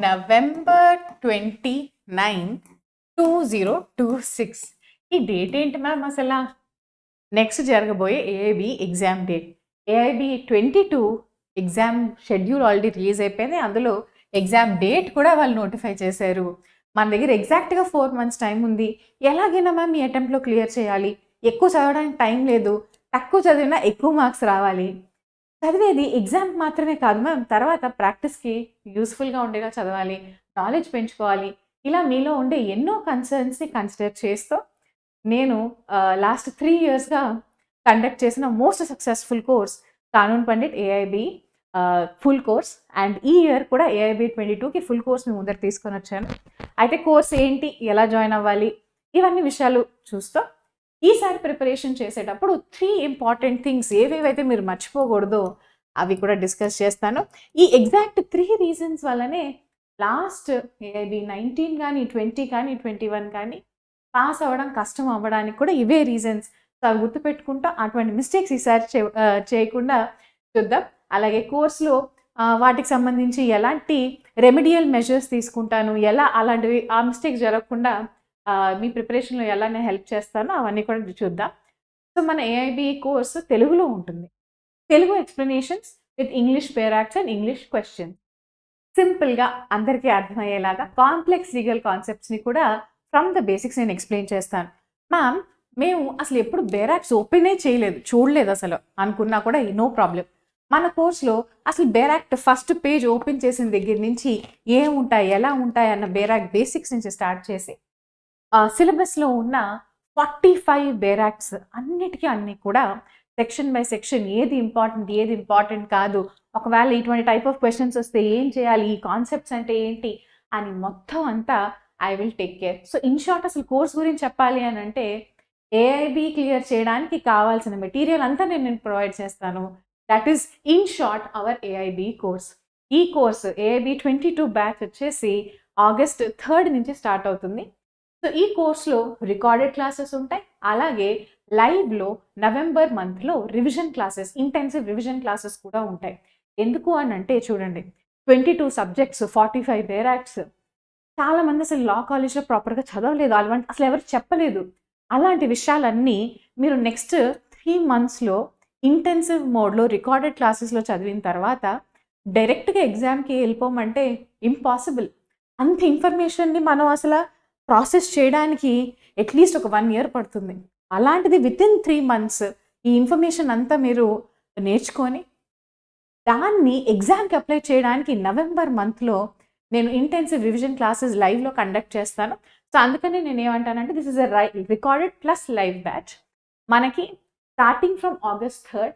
November 29, 2026. ఈ date ఏంటి ma'am అసలా? నెక్స్ట్ జరగబోయే AIB exam date. AIB 22 exam schedule already release అయిపోయింది. అందులో ఎగ్జామ్ డేట్ కూడా వాళ్ళు నోటిఫై చేశారు. మన దగ్గర ఎగ్జాక్ట్గా 4 months టైం ఉంది. ఎలాగైనా మ్యామ్ ఈ అటెంప్ట్లో క్లియర్ చేయాలి. ఎక్కువ చదవడానికి టైం లేదు. తక్కువ చదివినా ఎక్కువ మార్క్స్ రావాలి. చదివేది ఎగ్జామ్ మాత్రమే కాదు మ్యామ్, తర్వాత ప్రాక్టీస్కి యూస్ఫుల్గా ఉండేలా చదవాలి, నాలెడ్జ్ పెంచుకోవాలి. ఇలా మీలో ఉండే ఎన్నో కన్సర్న్స్ని కన్సిడర్ చేస్తూ నేను లాస్ట్ 3 yearsగా కండక్ట్ చేసిన most successful course Kanoon Pandit AIB full course. And ఈ ఇయర్ కూడా ఏఐబి 22కి ఫుల్ కోర్స్ మీ ముందర తీసుకొని వచ్చాను. అయితే కోర్స్ ఏంటి, ఎలా జాయిన్ అవ్వాలి, ఇవన్నీ విషయాలు చూస్తూ ఈసారి ప్రిపరేషన్ చేసేటప్పుడు 3 important థింగ్స్ ఏవేవైతే మీరు మర్చిపోకూడదో అవి కూడా డిస్కస్ చేస్తాను. ఈ ఎగ్జాక్ట్ 3 reasons వల్లనే లాస్ట్ ఏఐబి 19 కానీ 20 కానీ 21 కానీ పాస్ అవ్వడం కష్టం అవ్వడానికి కూడా ఇవే రీజన్స్. సో అవి గుర్తుపెట్టుకుంటా అటువంటి మిస్టేక్స్ ఈసారి చేయకుండా చూద్దాం. అలాగే కోర్సులో వాటికి సంబంధించి ఎలాంటి రెమెడియల్ మెజర్స్ తీసుకుంటాను, ఎలా అలాంటివి ఆ మిస్టేక్స్ జరగకుండా మీ ప్రిపరేషన్లో ఎలా నేను హెల్ప్ చేస్తానో అవన్నీ కూడా చూద్దాం. సో మన ఏఐబి కోర్సు తెలుగులో ఉంటుంది. Telugu explanations with English bare acts and English questions. సింపుల్గా అందరికీ అర్థమయ్యేలాగా కాంప్లెక్స్ లీగల్ కాన్సెప్ట్స్ని కూడా ఫ్రమ్ ద బేసిక్స్ నేను ఎక్స్ప్లెయిన్ చేస్తాను. మ్యామ్ మేము అసలు ఎప్పుడు బేరాక్ట్స్ ఓపెనే చేయలేదు, చూడలేదు అసలు అనుకున్నా కూడా నో ప్రాబ్లం. మన కోర్సులో అసలు బేరాక్ట్ ఫస్ట్ పేజ్ ఓపెన్ చేసిన దగ్గర నుంచి ఏముంటాయి, ఎలా ఉంటాయి అన్న బేరాక్ట్ బేసిక్స్ నుంచి స్టార్ట్ చేసి సిలబస్లో ఉన్న 45 బేరాక్ట్స్ అన్నీ కూడా సెక్షన్ బై సెక్షన్ ఏది ఇంపార్టెంట్ కాదు, ఒకవేళ ఇటువంటి టైప్ ఆఫ్ క్వశ్చన్స్ వస్తే ఏం చేయాలి, ఈ కాన్సెప్ట్స్ అంటే ఏంటి అని మొత్తం అంతా I will take care. So in short అసలు కోర్స్ గురించి చెప్పాలి అని అంటే ఏఐబి క్లియర్ చేయడానికి కావాల్సిన మెటీరియల్ అంతా నేను ప్రొవైడ్ చేస్తాను. That is in short our AIB course. ఈ కోర్స్ ఏఐబి 22 బ్యాచ్ వచ్చేసి August 3rd నుంచి స్టార్ట్ అవుతుంది. సో ఈ కోర్స్లో రికార్డెడ్ క్లాసెస్ ఉంటాయి, అలాగే లైవ్లో నవంబర్ మంత్లో revision classes, intensive revision classes కూడా ఉంటాయి. ఎందుకు అని అంటే చూడండి, 22 సబ్జెక్ట్స్, 45 బేరాక్ట్స్. చాలామంది అసలు లా కాలేజ్లో ప్రాపర్గా చదవలేదు, అసలు ఎవరు చెప్పలేదు. అలాంటి విషయాలన్నీ మీరు నెక్స్ట్ 3 monthsలో ఇంటెన్సివ్ మోడ్లో రికార్డెడ్ క్లాసెస్లో చదివిన తర్వాత డైరెక్ట్గా ఎగ్జామ్కి వెళ్ళిపోమంటే ఇంపాసిబుల్. అంత ఇన్ఫర్మేషన్ని మనం అసలు ప్రాసెస్ చేయడానికి అట్లీస్ట్ ఒక 1 year పడుతుంది. అలాంటిది వితిన్ 3 months ఈ ఇన్ఫర్మేషన్ అంతా మీరు నేర్చుకొని దాన్ని ఎగ్జామ్కి అప్లై చేయడానికి నవంబర్ మంత్లో నేను ఇంటెన్సివ్ రివిజన్ క్లాసెస్ లైవ్లో కండక్ట్ చేస్తాను. సో అందుకని నేను ఏమంటానంటే this is a recorded plus live batch. మనకి starting from August 3rd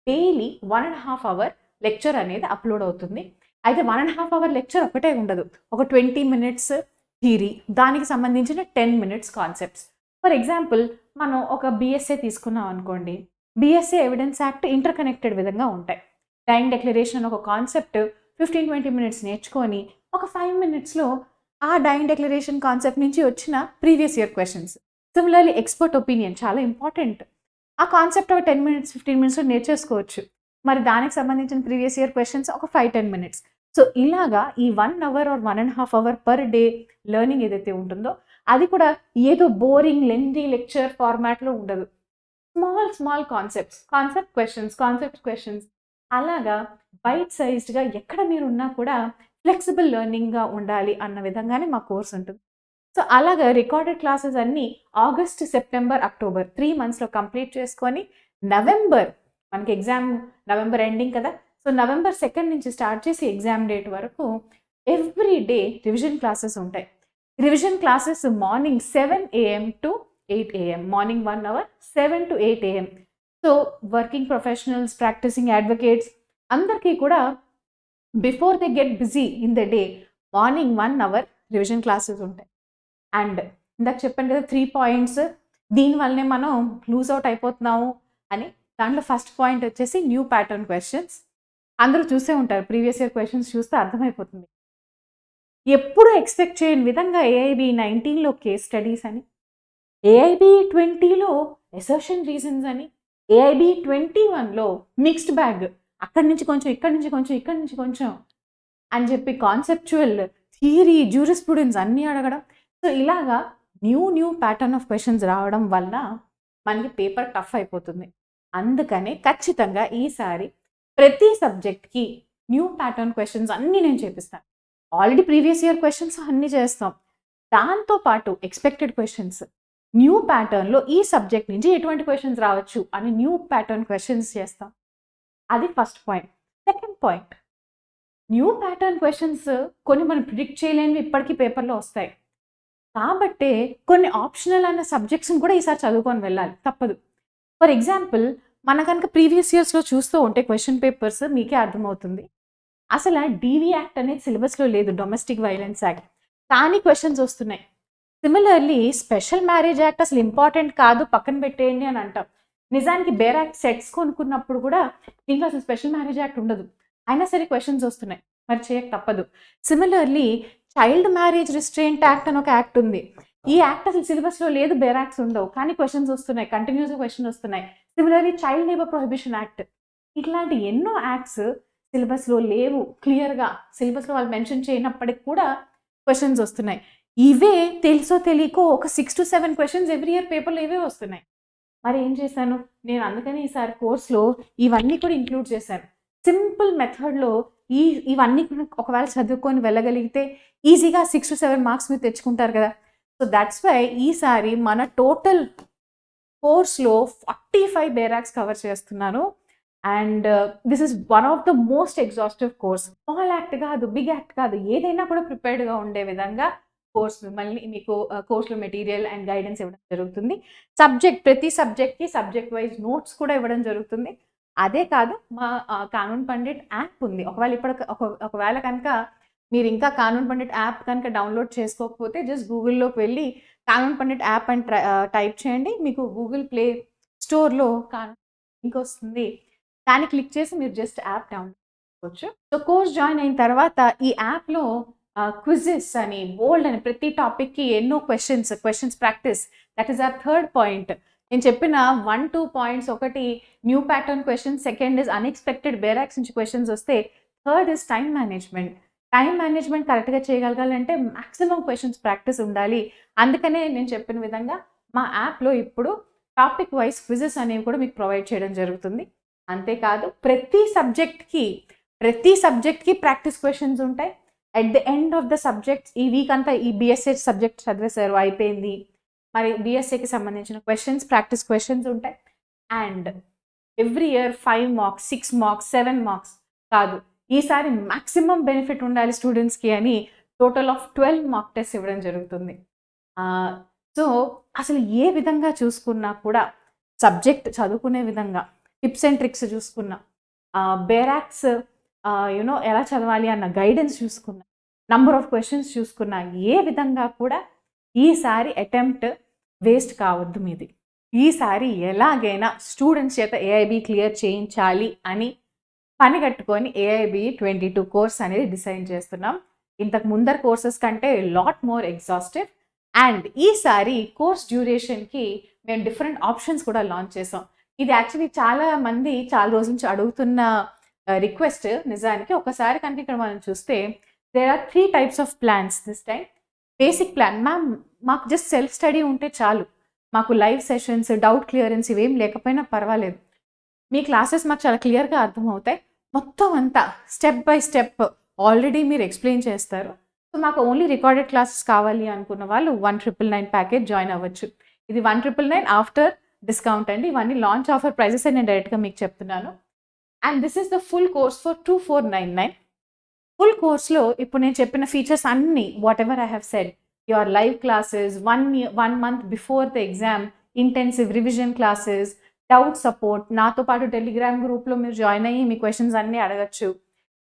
daily 1.5 hour lecture అనేది అప్లోడ్ అవుతుంది. అయితే 1.5 hour లెక్చర్ ఒకటే ఉండదు, ఒక 20 minutes థియరీ, దానికి సంబంధించిన 10 minutes కాన్సెప్ట్స్. ఫర్ ఎగ్జాంపుల్ మనం ఒక బిఎస్ఏ తీసుకున్నాం అనుకోండి, BSA evidence act inter connected విధంగా ఉంటాయి. డైయింగ్ డెక్లరేషన్ ఒక కాన్సెప్ట్ 15-20 minutes నేర్చుకొని ఒక 5 minutesలో ఆ డైయింగ్ డెక్లరేషన్ కాన్సెప్ట్ నుంచి వచ్చిన previous year questions. Similarly expert opinion చాలా ఇంపార్టెంట్. ఆ కాన్సెప్ట్ ఒక 10 minutes 15 minutesలో నేర్చేసుకోవచ్చు. మరి దానికి సంబంధించిన ప్రీవియస్ ఇయర్ క్వశ్చన్స్ ఒక 5-10 minutes. సో ఇలాగా ఈ 1 hour or 1.5 hour per day learning ఏదైతే ఉంటుందో అది కూడా ఏదో బోరింగ్ లెంతీ లెక్చర్ ఫార్మాట్లో ఉండదు. స్మాల్ కాన్సెప్ట్ క్వశ్చన్స్ అలాగా బైట్ సైజ్డ్గా ఎక్కడ మీరు ఉన్నా కూడా ఫ్లెక్సిబుల్ లెర్నింగ్గా ఉండాలి అన్న విధంగానే మా కోర్స్ ఉంటుంది. సో అలాగా రికార్డెడ్ క్లాసెస్ అన్నీ August, September, October 3 monthsలో కంప్లీట్ చేసుకొని నవంబర్, మనకి ఎగ్జామ్ నవంబర్ ఎండింగ్ కదా, సో November 2nd నుంచి స్టార్ట్ చేసి ఎగ్జామ్ డేట్ వరకు ఎవ్రీ డే రివిజన్ క్లాసెస్ ఉంటాయి. Revision classes morning 7 AM to 8 AM, morning 1 hour 7 to 8 AM. So working professionals, practising advocates అందరికీ కూడా before they get busy in the day morning 1 hour revision classes ఉంటాయి. And ఇందాక చెప్పాను కదా 3 points, దీనివల్లనే మనం loose out అయిపోతున్నాము అని. దాంట్లో ఫస్ట్ పాయింట్ వచ్చేసి న్యూ ప్యాటర్న్ క్వశ్చన్స్. అందరూ చూసే ఉంటారు, ప్రీవియస్ ఇయర్ క్వశ్చన్స్ చూస్తే అర్థమైపోతుంది. ఎప్పుడు ఎక్స్పెక్ట్ చేయని విధంగా ఏఐబి 19లో కేస్ స్టడీస్ అని, ఏఐబి 20లో ఎసర్షన్ రీజన్స్ అని, ఏఐబి 21లో మిక్స్డ్ బ్యాగ్, అక్కడి నుంచి కొంచెం, ఇక్కడి నుంచి కొంచెం అని చెప్పి కాన్సెప్చువల్ థియరీ, జ్యూరిస్ప్రుడెన్స్ అన్నీ అడగడం. సో ఇలాగా న్యూ ప్యాటర్న్ ఆఫ్ క్వెషన్స్ రావడం వల్ల మనకి పేపర్ టఫ్ అయిపోతుంది. అందుకనే ఖచ్చితంగా ఈసారి ప్రతి సబ్జెక్ట్‌కి న్యూ ప్యాటర్న్ క్వెషన్స్ అన్నీ నేను చేపిస్తాను. ఆల్రెడీ ప్రీవియస్ ఇయర్ క్వెషన్స్ అన్నీ చేస్తాం. దాంతో పాటు ఎక్స్‌పెక్టెడ్ క్వెషన్స్, న్యూ ప్యాటర్న్‌లో ఈ సబ్జెక్ట్ నుంచి ఎటువంటి క్వెషన్స్ రావచ్చు అని న్యూ ప్యాటర్న్ క్వెషన్స్ చేస్తాం. అది first point. Second point, new pattern questions కొన్ని మనం ప్రిడిక్ట్ చేయలేనివి ఇప్పటికీ పేపర్‌లో వస్తాయి. కాబట్టే కొన్ని ఆప్షనల్ అన్న సబ్జెక్ట్స్‌ని కూడా ఈసారి చదువుకొని వెళ్ళాలి. తప్పదు. ఫర్ ఎగ్జాంపుల్ మన కనుక ప్రీవియస్ ఇయర్స్‌లో చూస్తూ ఉంటే క్వెషన్ పేపర్స్ మీకే అర్థమవుతుంది. అసల డీవీ యాక్ట్ అనేది సిలబస్‌లో లేదు, డొమెస్టిక్ వైలెన్స్ యాక్ట్. కానీ క్వెషన్స్ వస్తున్నాయి. సిమిలర్లీ స్పెషల్ మ్యారేజ్ యాక్ట్ అసలు ఇంపార్టెంట్ కాదు, పక్కన పెట్టేయండి అని అంటాం. నిజానికి బేర్ యాక్ట్ సెట్స్ కొనుక్కున్నప్పుడు కూడా దీంట్లో అసలు స్పెషల్ మ్యారేజ్ యాక్ట్ ఉండదు. అయినా సరే క్వెషన్స్ వస్తున్నాయి. మరి చేయక తప్పదు. Similarly child marriage restraint act అని ఒక యాక్ట్ ఉంది. ఈ యాక్ట్ అసలు సిలబస్‌లో లేదు, బేర్ యాక్ట్స్ ఉండవు. కానీ క్వెషన్స్ వస్తున్నాయి. కంటిన్యూస్‌గా క్వెషన్ వస్తున్నాయి. Similarly child labour prohibition act. ఇట్లాంటి ఎన్నో యాక్ట్స్ సిలబస్‌లో లేవు. క్లియర్‌గా సిలబస్‌లో వాళ్ళు మెన్షన్ చేయనప్పటికి కూడా క్వెషన్స్ వస్తున్నాయి. ఇవే తెలుసో తెలియకో ఒక 6-7 క్వెషన్స్ ఎవ్రీ ఇయర్ పేపర్‌లో ఇవే వస్తున్నాయి. మరి ఏం చేశాను? నేను అందుకని ఈసారి కోర్స్‌లో ఇవన్నీ కూడా ఇంక్లూడ్ చేశాను. సింపుల్ మెథడ్‌లో ఇవన్నీ కూడా ఒకవేళ చదువుకొని వెళ్ళగలిగితే ఈజీగా 6-7 మార్క్స్ మీరు తెచ్చుకుంటారు కదా! సో దట్స్ వై ఈసారి మన టోటల్ కోర్స్‌లో 45 బేర్ యాక్ట్స్ కవర్ చేస్తున్నాను. And this is one of the most exhaustive course. Small act కాదు, బిగ్ యాక్ట్ కాదు, ఏదైనా కూడా ప్రిపేర్డ్‌గా ఉండే విధంగా కోర్స్ మిమ్మల్ని మీకు కోర్స్‌లో మెటీరియల్ అండ్ గైడెన్స్ ఇవ్వడం జరుగుతుంది. ప్రతి సబ్జెక్ట్‌కి సబ్జెక్ట్ వైజ్ నోట్స్ కూడా ఇవ్వడం జరుగుతుంది. అదే కాదు, మా కానూన్ పండిట్ యాప్ ఉంది. ఒకవేళ కనుక మీరు ఇంకా కానూన్ పండిట్ యాప్ కనుక డౌన్లోడ్ చేసుకోకపోతే జస్ట్ గూగుల్‌లోకి వెళ్ళి కానూన్ పండిట్ యాప్ అని టైప్ చేయండి. మీకు గూగుల్ ప్లే స్టోర్‌లో కానూన్ లింక్ వస్తుంది. దాన్ని క్లిక్ చేసి మీరు జస్ట్ యాప్ డౌన్లోడ్ చేసుకోవచ్చు. సో కోర్స్ జాయిన్ అయిన తర్వాత ఈ యాప్‌లో క్విజెస్ అని, బోల్డ్ అని ప్రతి టాపిక్‌కి ఎన్నో questions practice. That is our third point. నేను చెప్పిన 1-2 పాయింట్స్, ఒకటి new pattern questions, second is unexpected bare acts నుంచి క్వెషన్స్ వస్తే, third is time management. Time management కరెక్ట్‌గా చేయగలగాలంటే మాక్సిమం క్వెషన్స్ ప్రాక్టీస్ ఉండాలి. అందుకనే నేను చెప్పిన విధంగా మా యాప్‌లో ఇప్పుడు టాపిక్ వైస్ క్విజెస్ అనేవి కూడా మీకు ప్రొవైడ్ చేయడం జరుగుతుంది. అంతేకాదు ప్రతి సబ్జెక్ట్‌కి ప్రాక్టీస్ క్వెషన్స్ ఉంటాయి. At the end of the subjects ఈ వీక్ అంతా ఈ బీఎస్ఏ సబ్జెక్ట్ చదివేశారు, అయిపోయింది. మరి బీఎస్ఏకి సంబంధించిన ప్రాక్టీస్ క్వెషన్స్ ఉంటాయి. And every year 5 marks, 6 marks, 7 marks కాదు, ఈసారి మాక్సిమం బెనిఫిట్ ఉండాలి స్టూడెంట్స్‌కి అని టోటల్ ఆఫ్ 12 మార్క్ టెస్ట్ ఇవ్వడం జరుగుతుంది. సో అసలు ఏ విధంగా చూసుకున్నా కూడా సబ్జెక్ట్ చదువుకునే విధంగా టిప్స్ అండ్ ట్రిక్స్ చూసుకున్నా, బేర్ యాక్ట్స్ ఎలా చదవాలి అన్న గైడెన్స్ చూసుకున్నా, నంబర్ ఆఫ్ క్వెషన్స్ చూసుకున్నా, ఏ విధంగా కూడా ఈసారి అటెంప్ట్ వేస్ట్ కావద్దు మీది. ఈసారి ఎలాగైనా స్టూడెంట్స్ చేత ఏఐబీ క్లియర్ చేయించాలి అని పని కట్టుకొని ఏఐబీ 22 కోర్స్ అనేది డిజైన్ చేస్తున్నాం. ఇంతకు ముందర కోర్సెస్ కంటే లాట్ మోర్ ఎగ్జాస్టివ్. అండ్ ఈసారి కోర్స్ డ్యూరేషన్‌కి మేము డిఫరెంట్ ఆప్షన్స్ కూడా లాంచ్ చేసాం. ఇది యాక్చువల్లీ చాలా మంది చాలా రోజుల నుంచి అడుగుతున్న రిక్వెస్ట్. నిజానికి ఒకసారి కనుక ఇక్కడ మనం చూస్తే there are 3 types of plans this time. Basic plan, ma'am మాకు జస్ట్ సెల్ఫ్ స్టడీ ఉంటే చాలు, మాకు లైవ్ సెషన్స్, డౌట్ క్లియరెన్స్ ఇవేం లేకపోయినా పర్వాలేదు, మీ క్లాసెస్ మాకు చాలా క్లియర్‌గా అర్థమవుతాయి, మొత్తం అంతా స్టెప్ బై స్టెప్ ఆల్రెడీ మీరు ఎక్స్ప్లెయిన్ చేస్తారు, సో మాకు ఓన్లీ రికార్డెడ్ క్లాసెస్ కావాలి అనుకున్న వాళ్ళు 1999 ప్యాకేజ్ జాయిన్ అవ్వచ్చు. ఇది 1999 ఆఫ్టర్ డిస్కౌంట్ అండి. ఇవన్నీ లాంచ్ ఆఫర్ ప్రైజెస్ అని నేను డైరెక్ట్‌గా మీకు చెప్తున్నాను. And this is the full course for 2499. Full కోర్స్‌లో ఇప్పుడు నేను చెప్పిన ఫీచర్స్ అన్నీ, whatever I have said, your live classes, 1 month before the exam intensive revision classes, doubt support, నాతో పాటు టెలిగ్రామ్ గ్రూప్‌లో మీరు జాయిన్ అయ్యి మీ క్వెషన్స్ అన్నీ అడగచ్చు.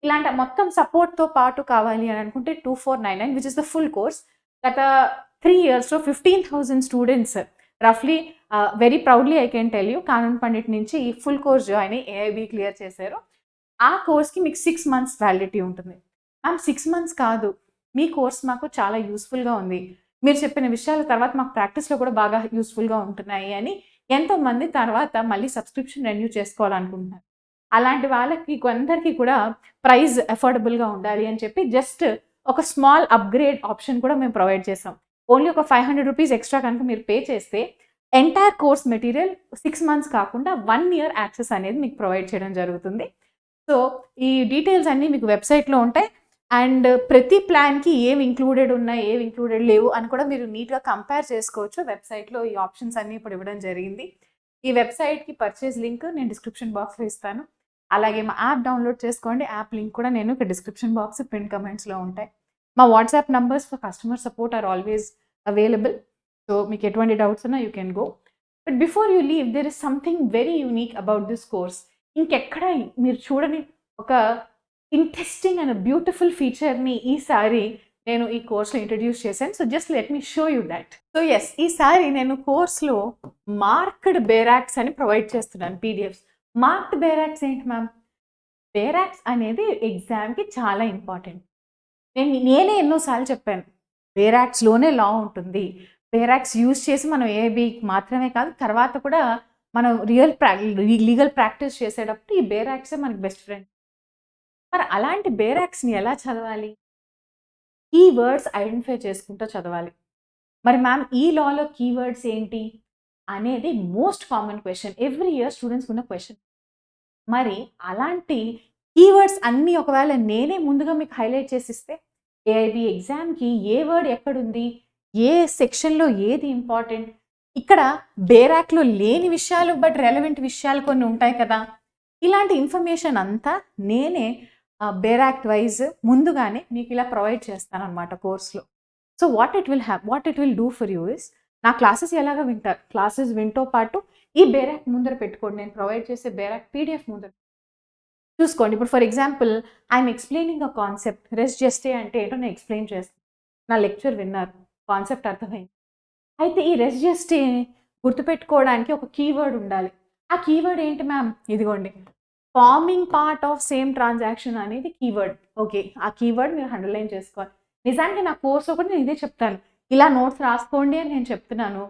ఇలాంటి మొత్తం సపోర్ట్‌తో పాటు కావాలి అని అనుకుంటే 2499 which is the full course. గత 3 ఇయర్స్‌లో 15,000 స్టూడెంట్స్ రఫ్లీ, very proudly I can tell you, Kanoon Pandit నుంచి ఈ ఫుల్ కోర్స్ జాయిన్ అయ్యి ఏఐబీ క్లియర్ చేశారు. ఆ కోర్స్‌కి మీకు 6 మంత్స్ వ్యాలిడిటీ ఉంటుంది. మ్యామ్ 6 మంత్స్ కాదు, మీ కోర్స్ మాకు చాలా యూస్‌ఫుల్‌గా ఉంది, మీరు చెప్పిన విషయాల తర్వాత మాకు ప్రాక్టీస్‌లో కూడా బాగా యూస్‌ఫుల్‌గా ఉంటున్నాయి అని ఎంతోమంది తర్వాత మళ్ళీ సబ్స్క్రిప్షన్ రెన్యూ చేసుకోవాలనుకుంటున్నారు. అలాంటి వాళ్ళకి కొందరికి కూడా ప్రైస్ అఫోర్డబుల్‌గా ఉండాలి అని చెప్పి జస్ట్ ఒక స్మాల్ అప్గ్రేడ్ ఆప్షన్ కూడా మేము ప్రొవైడ్ చేసాం. ఓన్లీ ఒక 500 రూపీస్ ఎక్స్ట్రా కనుక మీరు పే చేస్తే ఎంటైర్ కోర్స్ మెటీరియల్ 6 మంత్స్ కాకుండా 1 ఇయర్ యాక్సెస్ అనేది మీకు ప్రొవైడ్ చేయడం జరుగుతుంది. సో ఈ డీటెయిల్స్ అన్నీ మీకు వెబ్సైట్లో ఉంటాయి. అండ్ ప్రతి ప్లాన్‌కి ఏవి ఇంక్లూడెడ్ ఉన్నాయి, ఏవి ఇంక్లూడెడ్ లేవు అని కూడా మీరు నీట్‌గా కంపేర్ చేసుకోవచ్చు. వెబ్సైట్‌లో ఈ ఆప్షన్స్ అన్నీ ఇప్పుడు ఇవ్వడం జరిగింది. ఈ వెబ్సైట్‌కి పర్చేజ్ లింక్ నేను డిస్క్రిప్షన్ బాక్స్‌లో ఇస్తాను. అలాగే మా యాప్ డౌన్లోడ్ చేసుకోండి. యాప్ లింక్ కూడా నేను ఇక్కడ డిస్క్రిప్షన్ బాక్స్, పిన్ కమెంట్స్‌లో ఉంటాయి. మా WhatsApp numbers for customer support are always available. So మీకు ఎటువంటి డౌట్స్ ఉన్నా you can go. But before you leave there is something very unique about this course. ఇంకెక్కడ మీరు చూడని ఒక ఇంట్రెస్టింగ్ అండ్ బ్యూటిఫుల్ ఫీచర్ని ఈసారి నేను ఈ కోర్స్లో ఇంట్రడ్యూస్ చేశాను. So just let me show you that. So yes, ఈసారి నేను కోర్స్లో మార్క్డ్ బేరాక్స్ అని ప్రొవైడ్ చేస్తున్నాను పీడిఎఫ్స్. మార్క్డ్ బేరాక్స్ ఏంటి మ్యామ్? బేరాక్స్ అనేది ఎగ్జామ్కి చాలా ఇంపార్టెంట్. నేనే ఎన్నోసార్లు చెప్పాను, బేరాక్స్లోనే లా ఉంటుంది. బేరాక్స్ యూజ్ చేసి మనం ఏబీకి మాత్రమే కాదు, తర్వాత కూడా మనం లీగల్ ప్రాక్టీస్ చేసేటప్పుడు ఈ బేరాక్సే మనకి బెస్ట్ ఫ్రెండ్. మరి అలాంటి బేరాక్స్ని ఎలా చదవాలి? కీవర్డ్స్ ఐడెంటిఫై చేసుకుంటూ చదవాలి. మరి మ్యామ్ ఈ లాలో కీవర్డ్స్ ఏంటి అనేది most common question, every year స్టూడెంట్స్కి ఉన్న క్వశ్చన్. మరి అలాంటి కీవర్డ్స్ అన్నీ ఒకవేళ నేనే ముందుగా మీకు హైలైట్ చేసిస్తే ఏఐబి ఎగ్జామ్కి ఏ వర్డ్ ఎక్కడుంది, ఏ సెక్షన్లో ఏది ఇంపార్టెంట్, ఇక్కడ బేరాక్లో లేని విషయాలు బట్ రెలవెంట్ విషయాలు కొన్ని ఉంటాయి కదా, ఇలాంటి ఇన్ఫర్మేషన్ అంతా నేనే బేరాక్ట్ వైజ్ ముందుగానే మీకు ఇలా ప్రొవైడ్ చేస్తాను అనమాట కోర్స్లో. So what it will do for you is, నా క్లాసెస్ ఎలాగ వింటారు, క్లాసెస్ వింటూ పాటు ఈ బేరాక్ ముందర పెట్టుకోండి. నేను ప్రొవైడ్ చేసే బేరాక్ పీడిఎఫ్ ముందర చూసుకోండి. ఇప్పుడు for example I'm explaining a concept, rest జస్టే అంటే ఏంటో నేను ఎక్స్ప్లెయిన్ చేస్తాను. నా లెక్చర్ విన్నారు, కాన్సెప్ట్ అర్థమైంది. అయితే ఈ రెస్ట్ జస్టే గుర్తుపెట్టుకోవడానికి ఒక కీవర్డ్ ఉండాలి. ఆ కీవర్డ్ ఏంటి మ్యామ్? ఇదిగోండి, farming part of same transaction అనేది కీవర్డ్. ఓకే, ఆ కీవర్డ్ మీరు అండర్లైన్ చేసుకోవాలి. నిజానికి నా కోర్స్లో కూడా నేను ఇదే చెప్తాను, ఇలా నోట్స్ రాసుకోండి అని నేను చెప్తున్నాను.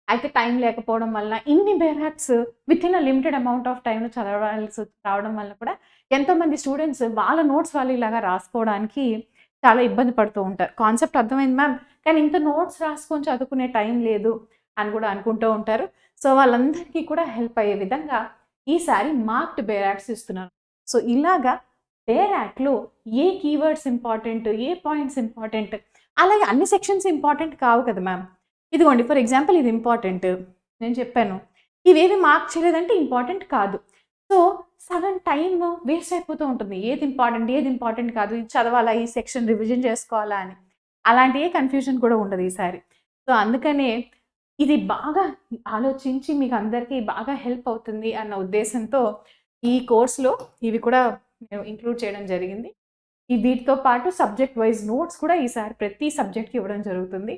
అయితే టైం లేకపోవడం వల్ల ఇన్ని బేరాక్స్ with in a limited amount of టైంలో చదవాల్సి రావడం వల్ల కూడా ఎంతోమంది స్టూడెంట్స్ వాళ్ళ నోట్స్ వాళ్ళు ఇలాగా రాసుకోవడానికి చాలా ఇబ్బంది పడుతూ ఉంటారు. కాన్సెప్ట్ అర్థమైంది మ్యామ్, కానీ ఇంత నోట్స్ రాసుకొని చదువుకునే టైం లేదు అని కూడా అనుకుంటూ ఉంటారు. సో వాళ్ళందరికీ కూడా హెల్ప్ అయ్యే విధంగా ఈసారి మార్క్డ్ బేరాక్స్ ఇస్తున్నాను. సో ఇలాగా బేరాక్లో ఏ కీవర్డ్స్ ఇంపార్టెంట్, ఏ పాయింట్స్ ఇంపార్టెంట్, అలాగే అన్ని సెక్షన్స్ ఇంపార్టెంట్ కావు కదా మ్యామ్. ఇదిగోండి ఫర్ ఎగ్జాంపుల్ ఇది ఇంపార్టెంట్ నేను చెప్పాను, ఇవేవి మార్క్ చేయలేదంటే ఇంపార్టెంట్ కాదు. సో సగం టైం వేస్ట్ అయిపోతూ ఉంటుంది. ఏది ఇంపార్టెంట్ కాదు, ఇది చదవాలా, ఈ సెక్షన్ రివిజన్ చేసుకోవాలా అని. అలాంటి ఏ కన్ఫ్యూజన్ కూడా ఉండదు ఈసారి. సో అందుకనే ఇది బాగా ఆలోచించి మీకు అందరికీ బాగా హెల్ప్ అవుతుంది అన్న ఉద్దేశంతో ఈ కోర్స్లో ఇవి కూడా ఇంక్లూడ్ చేయడం జరిగింది. వీటితో పాటు సబ్జెక్ట్ వైజ్ నోట్స్ కూడా ఈసారి ప్రతి సబ్జెక్ట్కి ఇవ్వడం జరుగుతుంది.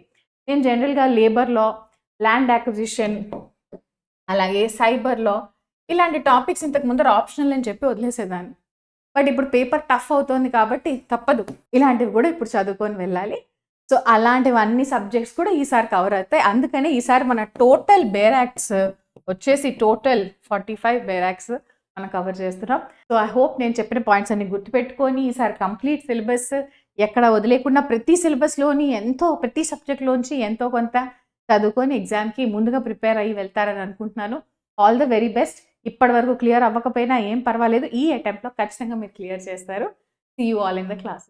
నేను జనరల్గా లేబర్ లా, ల్యాండ్ అక్విజిషన్, అలాగే సైబర్ లా ఇలాంటి టాపిక్స్ ఇంతకు ముందర ఆప్షనల్ అని చెప్పి వదిలేసేదాన్ని. బట్ ఇప్పుడు పేపర్ టఫ్ అవుతుంది కాబట్టి తప్పదు, ఇలాంటివి కూడా ఇప్పుడు చదువుకొని వెళ్ళాలి. సో అలాంటివన్నీ సబ్జెక్ట్స్ కూడా ఈసారి కవర్ అవుతాయి. అందుకనే ఈసారి మన టోటల్ బేరాక్ట్స్ వచ్చేసి టోటల్ 45 బేరాక్స్ మనం కవర్ చేస్తున్నాం. సో ఐ హోప్ నేను చెప్పిన పాయింట్స్ అన్ని గుర్తుపెట్టుకొని ఈసారి కంప్లీట్ సిలబస్ ఎక్కడ వదిలేకుండా ప్రతి సిలబస్లోని ప్రతి సబ్జెక్ట్లోంచి ఎంతో కొంత చదువుకొని ఎగ్జామ్కి ముందుగా ప్రిపేర్ అయ్యి వెళ్తారని అనుకుంటున్నాను. All the very best. ఇప్పటి వరకు క్లియర్ అవ్వకపోయినా ఏం పర్వాలేదు, ఈ అటెంప్ట్లో ఖచ్చితంగా మీరు క్లియర్ చేస్తారు. See you all in the class.